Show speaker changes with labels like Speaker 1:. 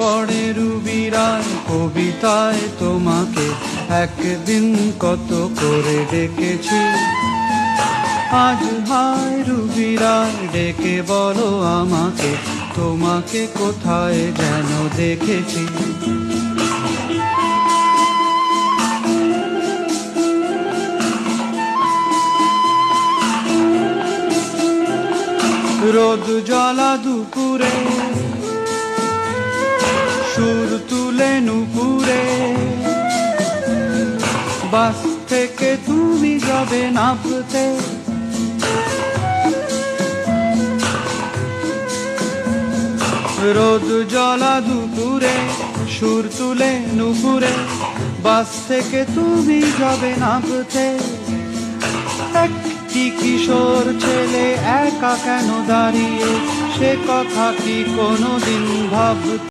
Speaker 1: পড়ে রুবিরার কবিতায় তোমাকে একদিন কত করে ডেকেছি। আজ হায় রুবিরার ডেকে বলো আমাকে, তোমাকে কোথায় যেন দেখেছি। রোদ জ্বলা দুপুরে সুর তুলে নুপুরে, বাস থেকে তুমি যাবে নামতে। রোদ জ্বলা দুপুরে সুর তুলে নুপুরে, বাস থেকে তুমি যাবে নামতে। একটি কিশোর ছেলে একা কেন দাঁড়িয়ে, সে কথা কি কোনোদিন ভাবতে?